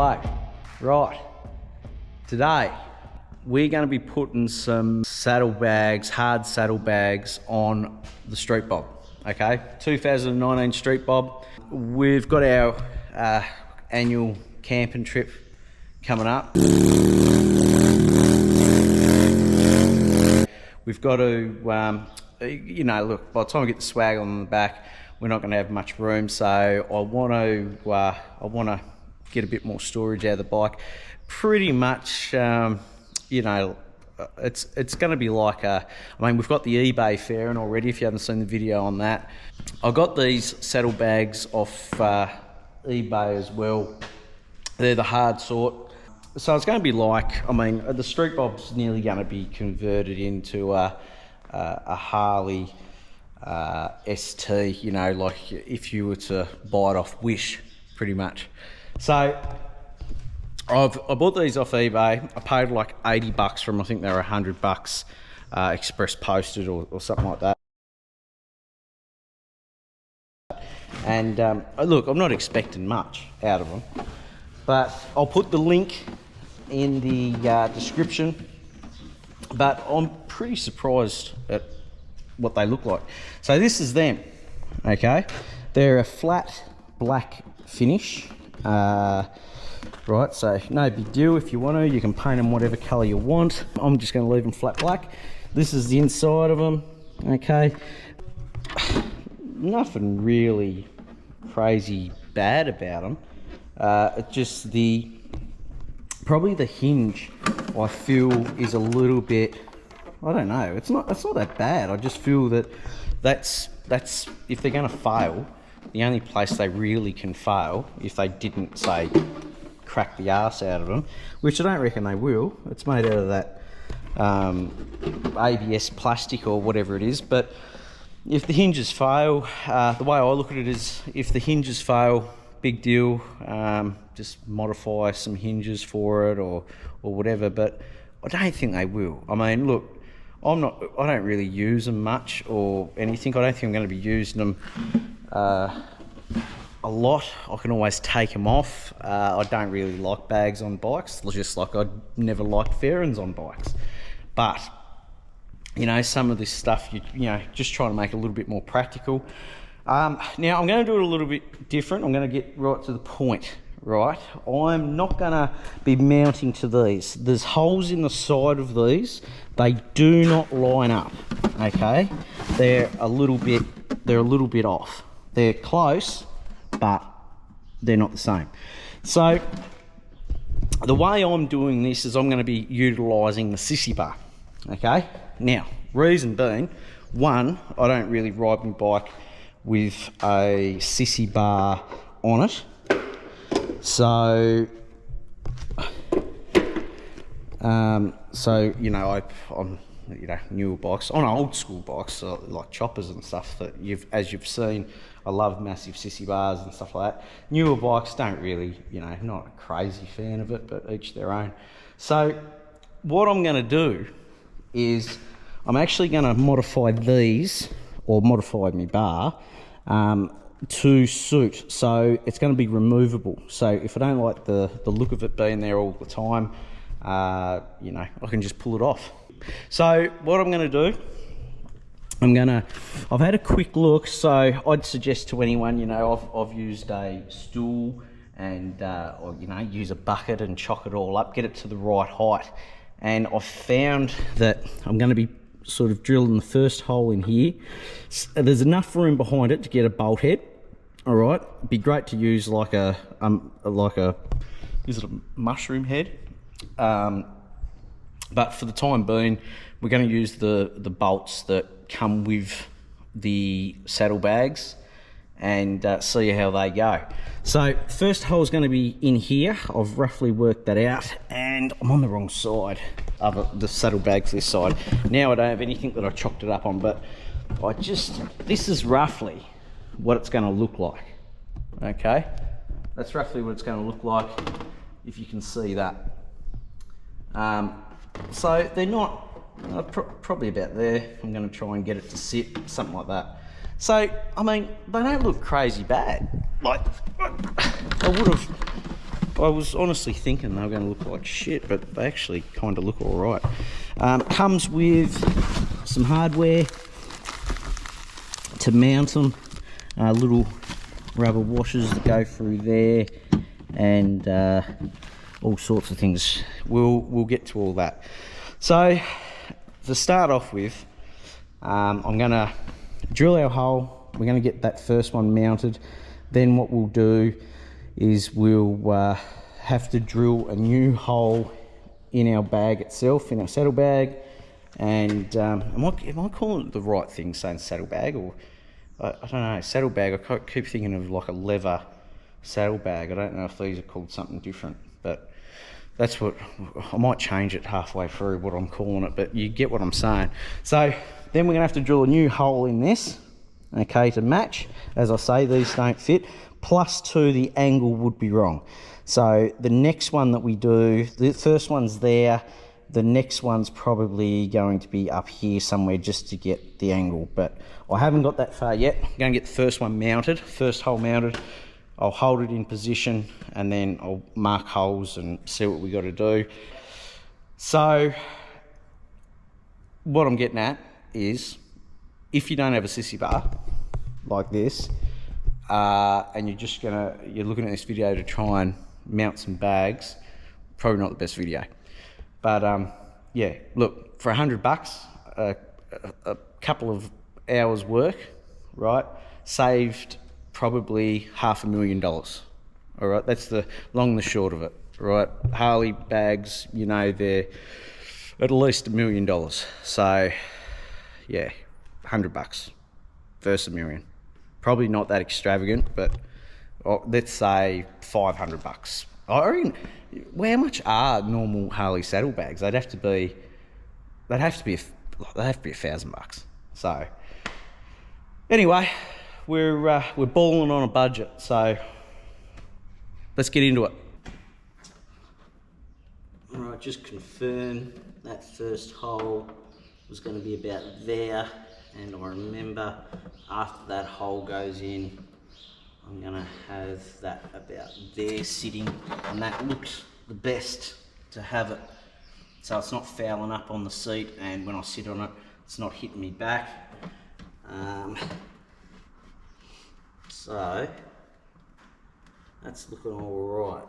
Hello. Right. Today, we're going to be putting some saddlebags, hard saddlebags on the Street Bob. Okay, 2019 Street Bob. We've got our annual camping trip coming up. We've got to, you know, look, by the time we get the swag on the back, we're not going to have much room. So I want to get a bit more storage out of the bike. Pretty much, you know, it's going to be like I mean, we've got the eBay fairing already. If you haven't seen the video on that, I got these saddlebags off eBay as well. They're the hard sort. So it's going to be like, I mean, the Street Bob's nearly going to be converted into a Harley ST, you know, like if you were to buy it off Wish, pretty much. So I bought these off eBay. I paid like 80 bucks for them. I think they were 100 bucks express posted or something like that. And look, I'm not expecting much out of them, but I'll put the link in the description. But I'm pretty surprised at what they look like. So this is them, okay? They're a flat black finish, right? So no big deal. If you want to, you can paint them whatever color you want. I'm just going to leave them flat black. This is the inside of them, okay? Nothing really crazy bad about them. It's just probably the hinge, I feel, is a little bit, I don't know, it's not that bad. I just feel that's if they're going to fail, the only place they really can fail, if they didn't, say, crack the arse out of them, which I don't reckon they will. It's made out of that ABS plastic or whatever it is. But if the hinges fail, the way I look at it is, if the hinges fail, big deal, just modify some hinges for it or whatever, but I don't think they will. I mean, look, I don't really use them much or anything. I don't think I'm going to be using them a lot. I can always take them off. I don't really like bags on bikes, just like I never liked fairings on bikes. But you know, some of this stuff, you know, just trying to make it a little bit more practical. Now I'm going to do it a little bit different. I'm going to get right to the point, right? I'm not going to be mounting to these. There's holes in the side of these. They do not line up, okay? They're a little bit off. They're close, but they're not the same. So the way I'm doing this is I'm going to be utilising the sissy bar, okay? Now, reason being, one, I don't really ride my bike with a sissy bar on it. So you know, on you know, newer bikes, on old school bikes like choppers and stuff that as you've seen, I love massive sissy bars and stuff like that. Newer bikes don't really, you know, not a crazy fan of it, but each their own. So what I'm going to do is I'm actually going to modify these, or modify my bar, to suit. So it's going to be removable. So if I don't like the look of it being there all the time, you know, I can just pull it off. So what I'm going to do, I've had a quick look. So I'd suggest to anyone, you know, I've used a stool and, or, you know, use a bucket and chock it all up, get it to the right height. And I've found that I'm going to be sort of drilling the first hole in here. There's enough room behind it to get a bolt head. All right, it'd be great to use like a is it a mushroom head? But for the time being, we're going to use the bolts that come with the saddlebags and see how they go. So first hole is going to be in here. I've roughly worked that out, and I'm on the wrong side of the saddlebags this side. Now I don't have anything that I chalked it up on, but this is roughly what it's going to look like. Okay, that's roughly what it's going to look like, if you can see that. So they're not probably about there. I'm going to try and get it to sit, something like that. So I mean, they don't look crazy bad. Like I would have I was honestly thinking they were going to look like shit, but they actually kind of look all right. Comes with some hardware to mount them, little rubber washers that go through there, and all sorts of things. We'll get to all that. So to start off with, I'm going to drill our hole. We're going to get that first one mounted. Then what we'll do is we'll have to drill a new hole in our bag itself, in our saddle bag. And am I calling it the right thing, saying saddle bag, or I don't know, saddle bag? I keep thinking of like a leather saddle bag. I don't know if these are called something different, but that's what I might change it halfway through what I'm calling it, but you get what I'm saying. So then we're gonna have to drill a new hole in this, okay, to match. As I say, these don't fit. +2, the angle would be wrong. So the next one that we do, the first one's there, the next one's probably going to be up here somewhere just to get the angle, but I haven't got that far yet. I'm gonna get the first one mounted, first hole mounted. I'll hold it in position and then I'll mark holes and see what we got to do. So what I'm getting at is, if you don't have a sissy bar like this, and you're looking at this video to try and mount some bags, probably not the best video. But yeah, look, for $100, a couple of hours work, right, saved probably $500,000. All right, that's the long and the short of it, right? Harley bags, you know, they're at least $1 million. So yeah, $100 versus $1 million. Probably not that extravagant, but let's say $500. I reckon, well, how much are normal Harley saddlebags? They'd have to be $1,000. So anyway, we're balling on a budget, so let's get into it. All right, just confirm that first hole was going to be about there, and I remember after that hole goes in, I'm going to have that about there sitting, and that looks the best to have it, so it's not fouling up on the seat, and when I sit on it, it's not hitting me back. So that's looking all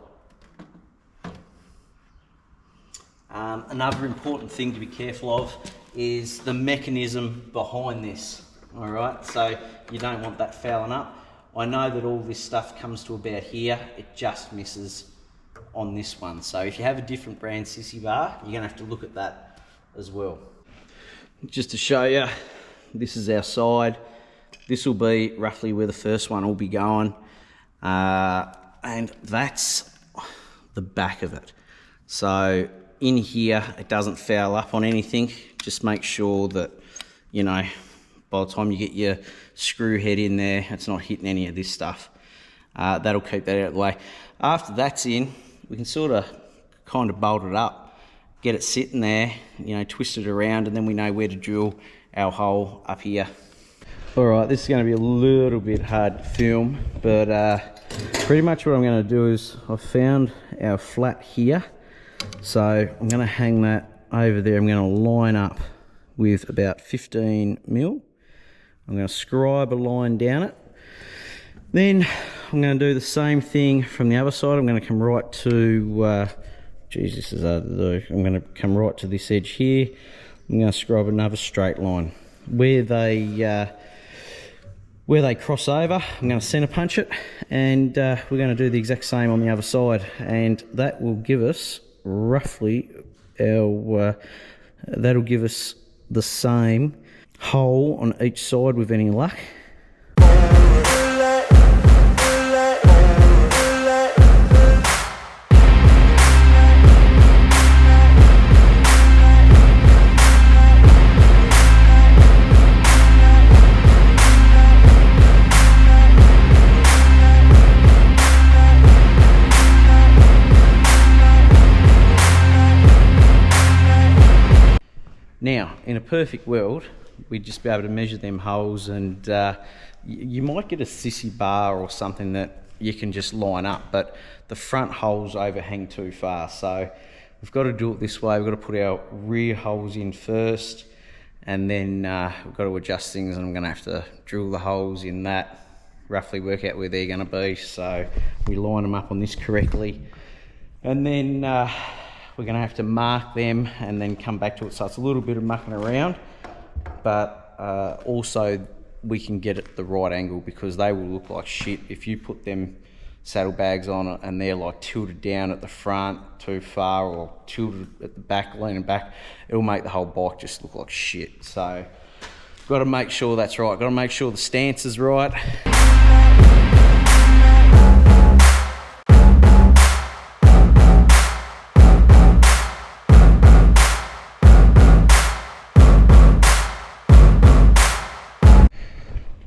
right. Another important thing to be careful of is the mechanism behind this. All right, so you don't want that fouling up. I know that all this stuff comes to about here. It just misses on this one. So if you have a different brand sissy bar, you're gonna have to look at that as well. Just to show you, this is our side. This will be roughly where the first one will be going. And that's the back of it. So in here, it doesn't foul up on anything. Just make sure that, you know, by the time you get your screw head in there, it's not hitting any of this stuff. That'll keep that out of the way. After that's in, we can sort of kind of bolt it up, get it sitting there, you know, twist it around, and then we know where to drill our hole up here. All right, this is going to be a little bit hard to film, but pretty much what I'm going to do is I've found our flat here. So I'm going to hang that over there. I'm going to line up with about 15 mil. I'm going to scribe a line down it. Then I'm going to do the same thing from the other side. I'm going to come right to, geez, this is hard to do. I'm going to come right to this edge here. I'm going to scribe another straight line. Where they cross over, I'm going to center punch it, and we're going to do the exact same on the other side, and that will give us roughly our, that'll give us the same hole on each side with any luck. Now, in a perfect world, we'd just be able to measure them holes, and you might get a sissy bar or something that you can just line up, but the front holes overhang too far. So we've got to do it this way. We've got to put our rear holes in first, and then we've got to adjust things, and I'm going to have to drill the holes in that, roughly work out where they're going to be, so we line them up on this correctly, and then we're going to have to mark them and then come back to it. So it's a little bit of mucking around, but also we can get it the right angle, because they will look like shit if you put them saddlebags on it and they're like tilted down at the front too far, or tilted at the back, leaning back. It'll make the whole bike just look like shit. So got to make sure that's right. Got to make sure the stance is right.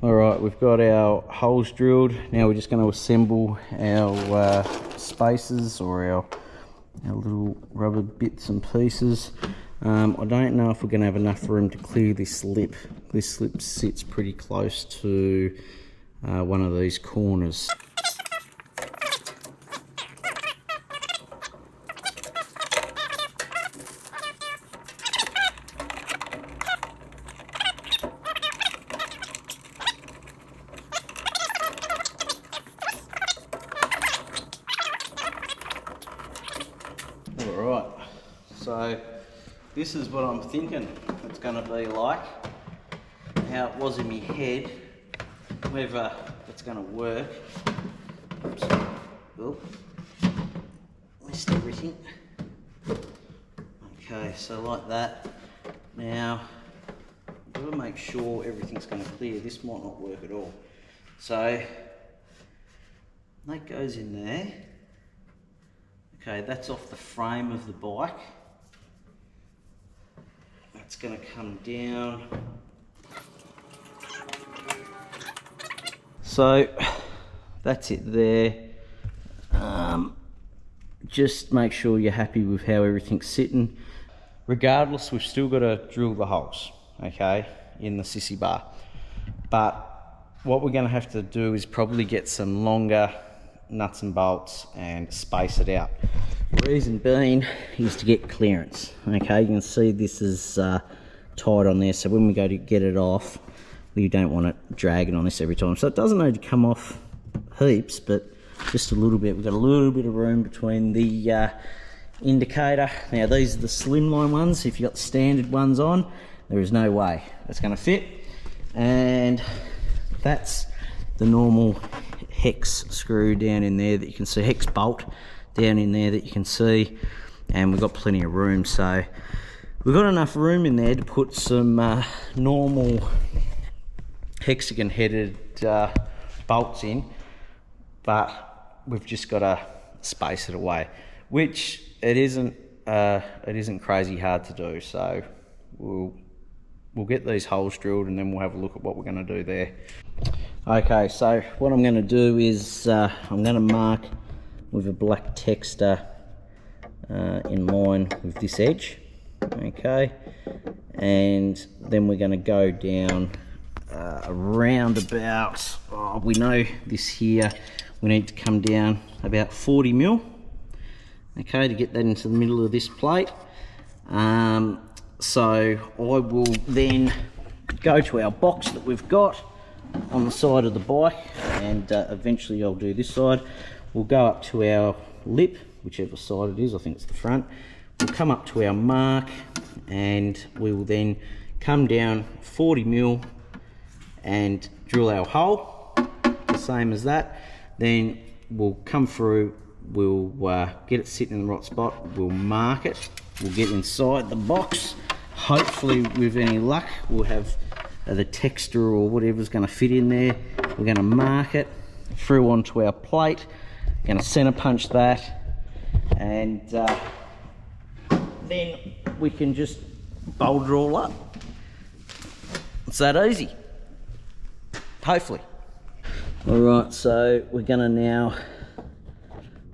Alright, we've got our holes drilled. Now we're just going to assemble our spacers, or our little rubber bits and pieces. I don't know if we're going to have enough room to clear this lip. This lip sits pretty close to one of these corners. Alright, so this is what I'm thinking it's going to be like. How it was in my head, whether it's going to work. Oops. Oh, missed everything. Okay, so like that. Now, I've got to make sure everything's going to clear. This might not work at all. So, that goes in there. Okay, that's off the frame of the bike. That's going to come down. So that's it there. Just make sure you're happy with how everything's sitting. Regardless, we've still got to drill the holes, okay, in the sissy bar. But what we're going to have to do is probably get some longer nuts and bolts and space it out. The reason being is to get clearance. Okay, you can see this is tight on there, so when we go to get it off, we don't want it dragging on this every time. So it doesn't need to come off heaps, but just a little bit. We've got a little bit of room between the indicator. Now these are the slimline ones. If you've got the standard ones on, there is no way it's going to fit. And that's the normal hex screw down in there that you can see, hex bolt down in there that you can see, and we've got plenty of room. So we've got enough room in there to put some normal hexagon headed bolts in, but we've just got to space it away, which it isn't crazy hard to do. So we'll get these holes drilled, and then we'll have a look at what we're going to do there. Okay, so what I'm going to do is I'm going to mark with a black texter in line with this edge, okay, and then we're going to go down around about, we know this here, we need to come down about 40 mil, okay, to get that into the middle of this plate. So I will then go to our box that we've got on the side of the bike, and eventually I'll do this side. We'll go up to our lip, whichever side it is, I think it's the front. We'll come up to our mark, and we will then come down 40 mil and drill our hole, the same as that. Then we'll come through, we'll get it sitting in the right spot, we'll mark it, we'll get inside the box. Hopefully with any luck we'll have the texture or whatever's going to fit in there. We're going to mark it through onto our plate, going to center punch that, and then we can just bolt it all up. It's that easy, hopefully. Alright, so we're going to now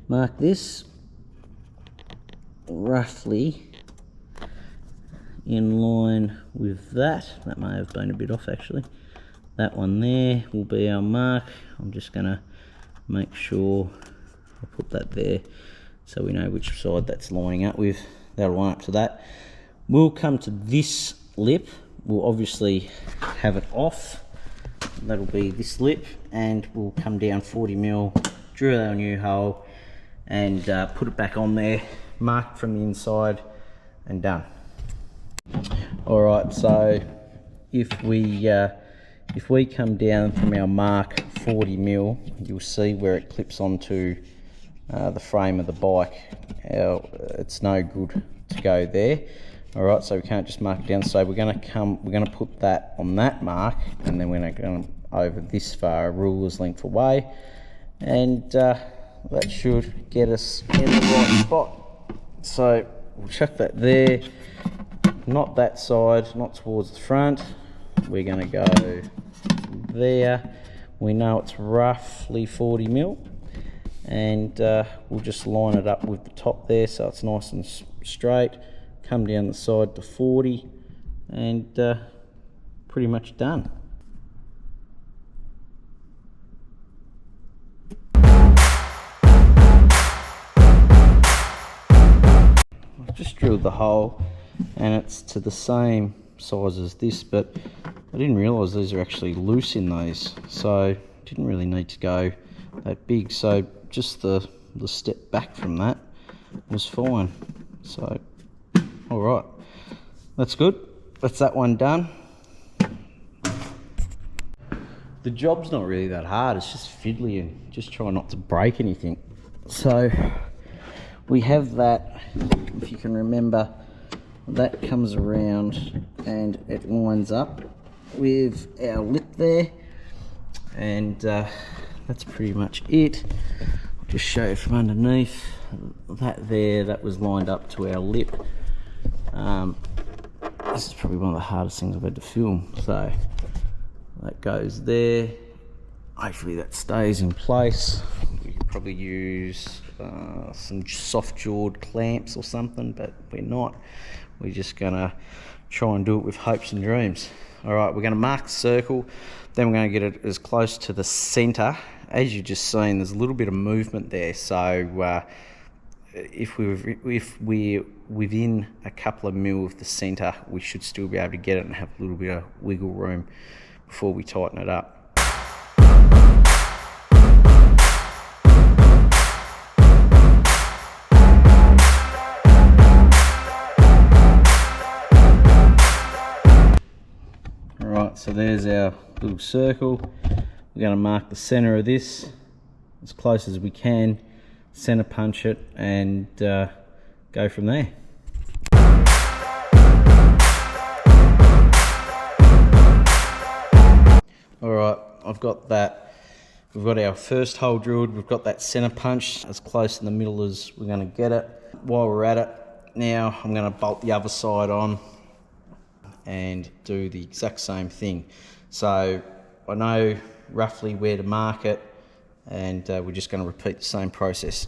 mark this roughly in line with that. That may have been a bit off actually. That one there will be our mark. I'm just going to make sure I put that there so we know which side that's lining up with. That'll line up to that. We'll come to this lip. We'll obviously have it off. That'll be this lip, and we'll come down 40mm, drill our new hole, and put it back on there, mark it from the inside, and done. Alright, so if we come down from our mark 40mm, you'll see where it clips onto the frame of the bike. It's no good to go there. Alright, so we can't just mark it down. So we're gonna put that on that mark, and then we're going over this far, a ruler's length away, and that should get us in the right spot. So we'll chuck that there, not that side, not towards the front. We're gonna go there. We know it's roughly 40mm, and we'll just line it up with the top there so it's nice and straight. Come down the side to 40, and pretty much done. I've just drilled the hole, and it's to the same size as this, but I didn't realise these are actually loose in those, so didn't really need to go that big. So just the step back from that was fine. So alright, that's good. That's that one done. The job's not really that hard, it's just fiddly and just try not to break anything. So we have that, if you can remember, that comes around and it lines up with our lip there, and that's pretty much it. I'll just show you from underneath. That there, that was lined up to our lip. This is probably one of the hardest things I've had to film. So that goes there. Hopefully that stays in place. We could probably use some soft-jawed clamps or something, but we're not. We're just gonna try and do it with hopes and dreams. All right, we're gonna mark the circle, then we're gonna get it as close to the center. As you've just seen, there's a little bit of movement there, so if we're within a couple of mil of the center, we should still be able to get it and have a little bit of wiggle room before we tighten it up. Alright, so there's our little circle. We're going to mark the center of this as close as we can, center punch it, and go from there. Alright, I've got that. We've got our first hole drilled, we've got that center punch as close in the middle as we're going to get it. While we're at it, now I'm going to bolt the other side on and do the exact same thing. So I know roughly where to mark it, and we're just going to repeat the same process.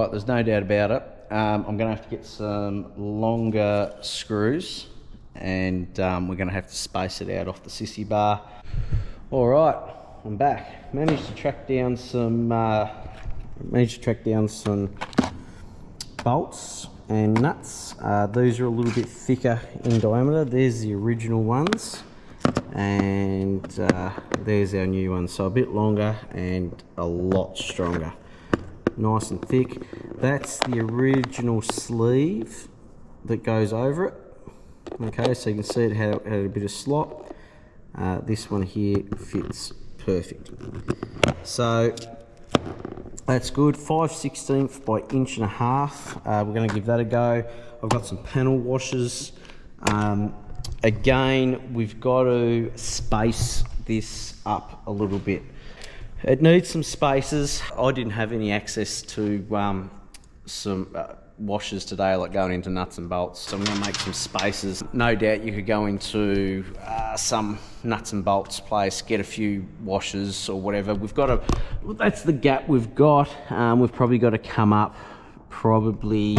There's no doubt about it. I'm going to have to get some longer screws, and we're going to have to space it out off the sissy bar. All right, I'm back. Managed to track down some bolts and nuts. These are a little bit thicker in diameter. There's the original ones, and there's our new ones. So a bit longer and a lot stronger. Nice and thick. That's the original sleeve that goes over it. Okay, so you can see it had a bit of slot. This one here fits perfect. So that's good. 5/16 by 1.5 inches. We're going to give that a go. I've got some panel washers. Again, we've got to space this up a little bit. It needs some spaces. I didn't have any access to some washers today, like going into nuts and bolts, so I'm going to make some spaces. No doubt you could go into some nuts and bolts place, get a few washers or whatever. That's the gap we've got. We've probably got to come up probably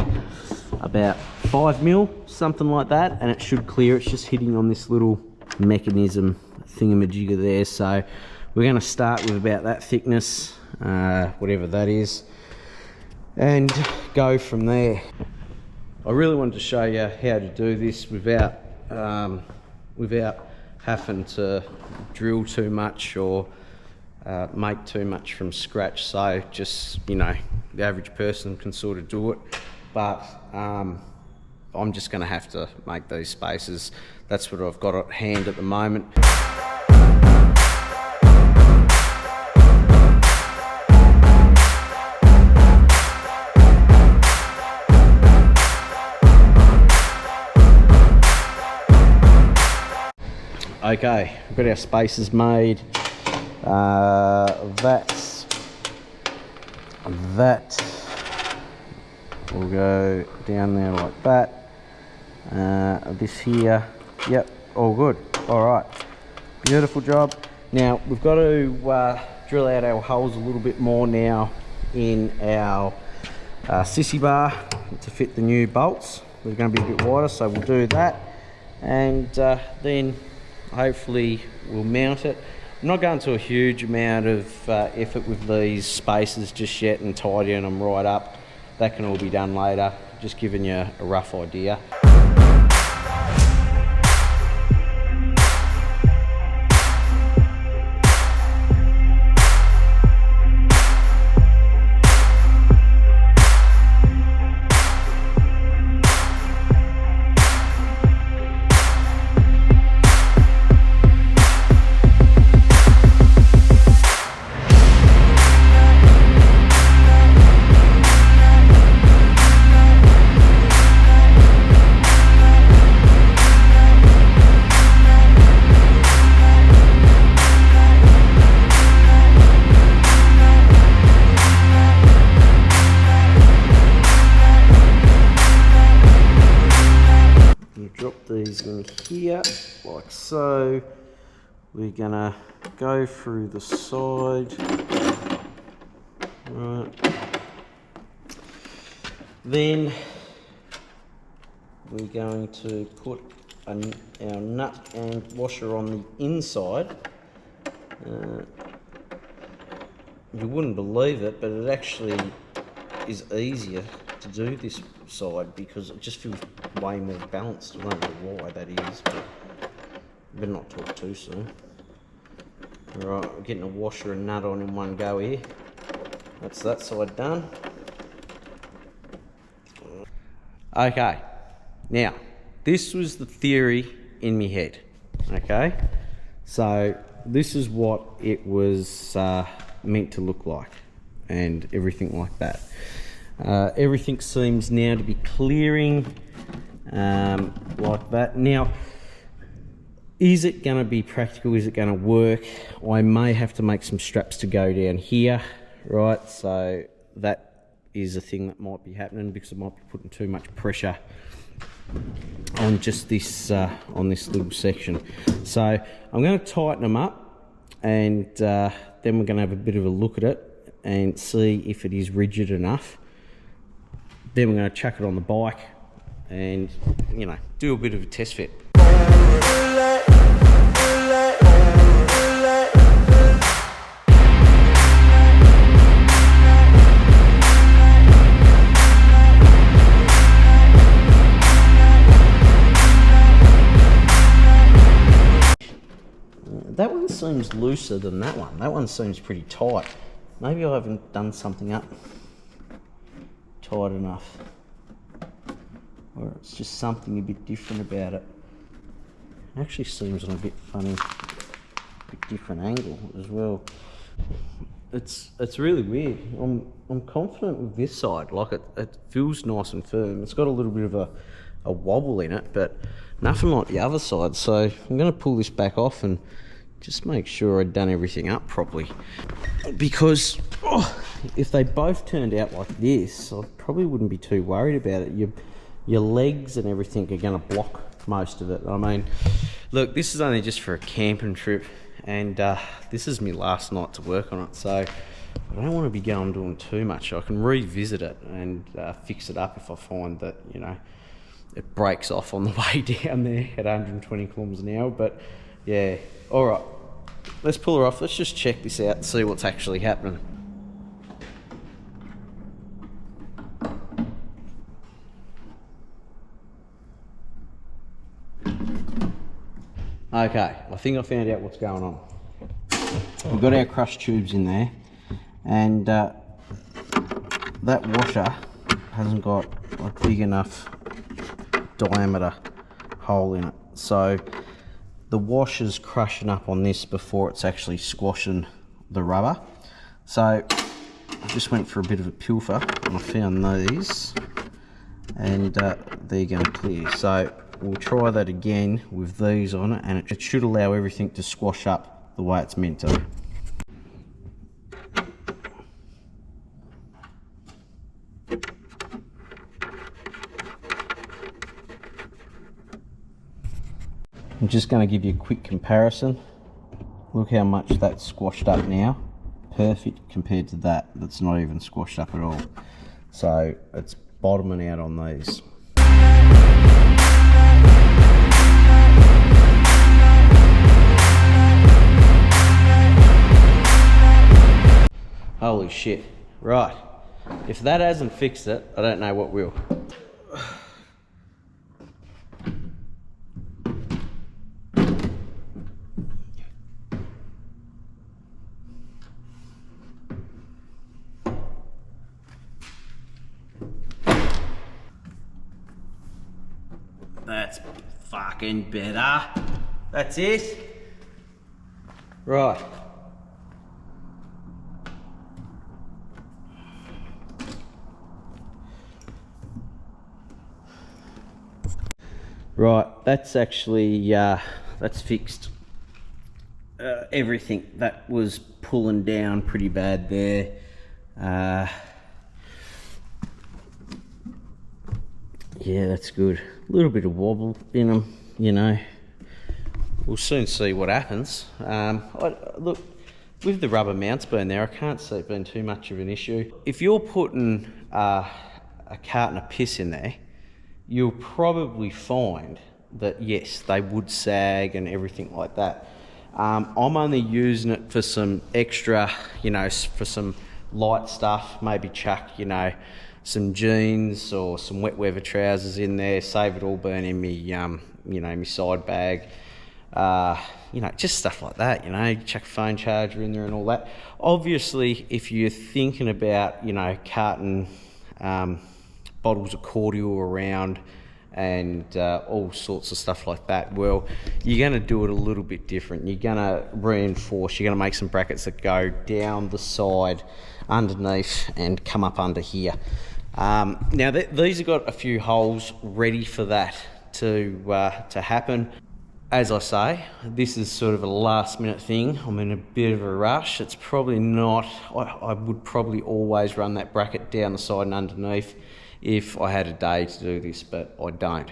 about 5 mil, something like that, and it should clear. It's just hitting on this little mechanism thingamajigger there. So we're going to start with about that thickness, whatever that is, and go from there. I really wanted to show you how to do this without having to drill too much or make too much from scratch. So just, you know, the average person can sort of do it, but I'm just going to have to make these spaces. That's what I've got at hand at the moment. Okay, we've got our spaces made. That will go down there like that. This here, yep, all good. All right, beautiful job. Now we've got to drill out our holes a little bit more now in our sissy bar to fit the new bolts. They're going to be a bit wider, so we'll do that, and then hopefully we'll mount it. I'm not going to a huge amount of effort with these spaces just yet and tidying them right up. That can all be done later, just giving you a rough idea. These in here like so. We're gonna go through the side, right, then we're going to put our nut and washer on the inside. You wouldn't believe it, but it actually is easier to do this side because it just feels way more balanced. I don't know why that is, but I better not talk too soon. Alright, we're getting a washer and nut on in one go here. That's that side done. Okay, now this was the theory in my head. Okay, so this is what it was meant to look like and everything like that. Everything seems now to be clearing like that. Now, is it going to be practical? Is it going to work? I may have to make some straps to go down here, right? So that is a thing that might be happening because I might be putting too much pressure on just this on this little section. So I'm going to tighten them up, and then we're going to have a bit of a look at it and see if it is rigid enough. Then we're going to chuck it on the bike and, you know, do a bit of a test fit. That one seems looser than that one. That one seems pretty tight. Maybe I haven't done something up tight enough. Or it's just something a bit different about it. It actually seems on a bit funny, a bit different angle as well. It's really weird. I'm confident with this side. Like it feels nice and firm. It's got a little bit of a wobble in it, but nothing like the other side. So I'm going to pull this back off and just make sure I'd done everything up properly. Because if they both turned out like this, I probably wouldn't be too worried about it. Your legs and everything are going to block most of it. I mean, look, this is only just for a camping trip, and this is my last night to work on it, so I don't want to be going doing too much. I can revisit it and fix it up if I find that, you know, it breaks off on the way down there at 120 kilometers an hour. But yeah, all right, let's pull her off. Let's just check this out and see what's actually happening. Okay, I think I found out what's going on. We've got our crush tubes in there, and that washer hasn't got a big enough diameter hole in it. So the washer's crushing up on this before it's actually squashing the rubber. So I just went for a bit of a pilfer and I found these, and they're going to clear. So we'll try that again with these on it, and it should allow everything to squash up the way it's meant to. I'm just going to give you a quick comparison. Look how much that's squashed up now. Perfect compared to that that's not even squashed up at all. So it's bottoming out on these. Holy shit. Right. If that hasn't fixed it, I don't know what will. That's fucking better. That's it. Right. Right, that's actually, that's fixed everything that was pulling down pretty bad there. Yeah, that's good. A little bit of wobble in them, you know. We'll soon see what happens. Look, with the rubber mounts being there, I can't see it being too much of an issue. If you're putting a carton of piss in there, you'll probably find that yes, they would sag and everything like that. I'm only using it for some extra, you know, for some light stuff, maybe chuck, you know, some jeans or some wet weather trousers in there, save it all burn in me, you know, my side bag, you know, just stuff like that, you know, chuck a phone charger in there and all that. Obviously, if you're thinking about, you know, carton bottles of cordial around and all sorts of stuff like that, well, you're going to do it a little bit different. You're going to reinforce, you're going to make some brackets that go down the side underneath and come up under here. Now these have got a few holes ready for that to happen. As I say, this is sort of a last minute thing. I'm in a bit of a rush. It's probably not, I would probably always run that bracket down the side and underneath if I had a day to do this, but I don't.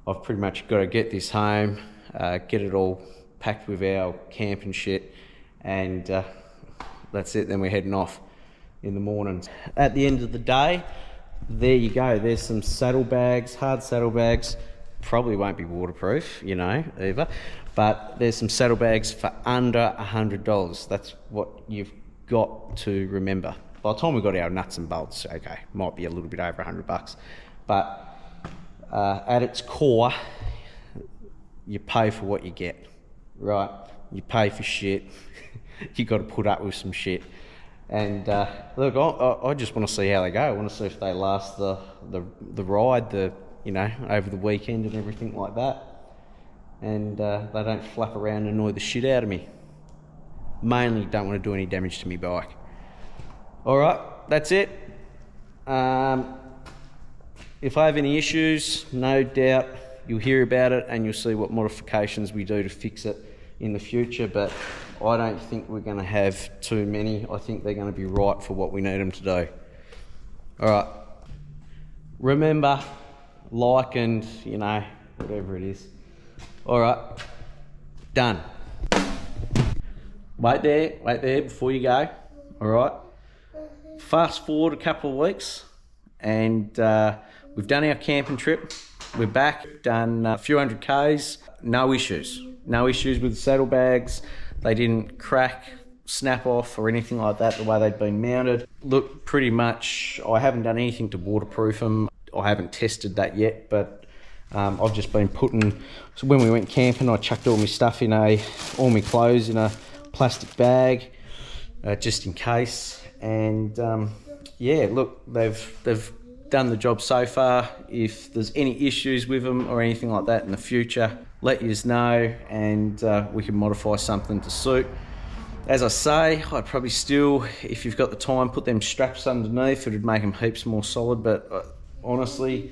I've pretty much got to get this home, get it all packed with our camp and shit, and that's it. Then we're heading off in the morning. At the end of the day, there you go. There's some saddlebags, hard saddlebags. Probably won't be waterproof, you know, either. But there's some saddlebags for under $100. That's what you've got to remember. By the time we got our nuts and bolts, okay, might be a little bit over $100. But at its core, you pay for what you get. right? You pay for shit. You got to put up with some shit. And look, I just want to see how they go. I want to see if they last the ride, you know, over the weekend and everything like that. And they don't flap around and annoy the shit out of me. Mainly don't want to do any damage to my bike. All right, that's it. If I have any issues, no doubt you'll hear about it and you'll see what modifications we do to fix it in the future, but I don't think we're going to have too many. I think they're going to be right for what we need them to do. All right, remember, like and, you know, whatever it is. All right, done. Wait there before you go. All right, fast forward a couple of weeks and we've done our camping trip. We're back, done a few hundred Ks, no issues with the saddlebags. They didn't crack, snap off or anything like that the way they'd been mounted. Look, pretty much, I haven't done anything to waterproof them. I haven't tested that yet, but I've just been so when we went camping, I chucked all my stuff all my clothes in a plastic bag, just in case. And yeah, look, they've done the job so far. If there's any issues with them or anything like that in the future, let yous know and we can modify something to suit. As I say, I'd probably still, if you've got the time, put them straps underneath. It'd make them heaps more solid, but honestly,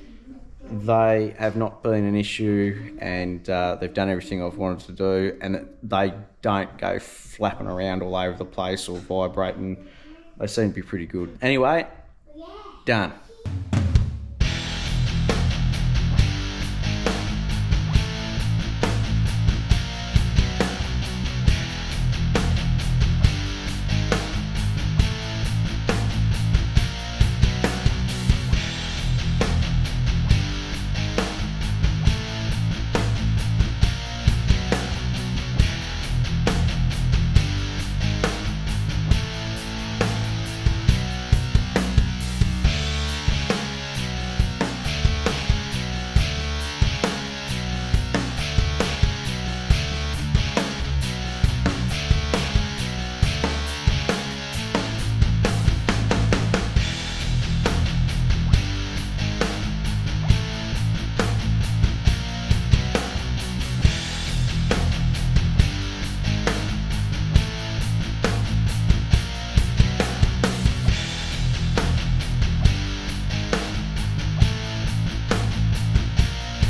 they have not been an issue and they've done everything I've wanted to do, and they don't go flapping around all over the place or vibrating. They seem to be pretty good. Anyway, done.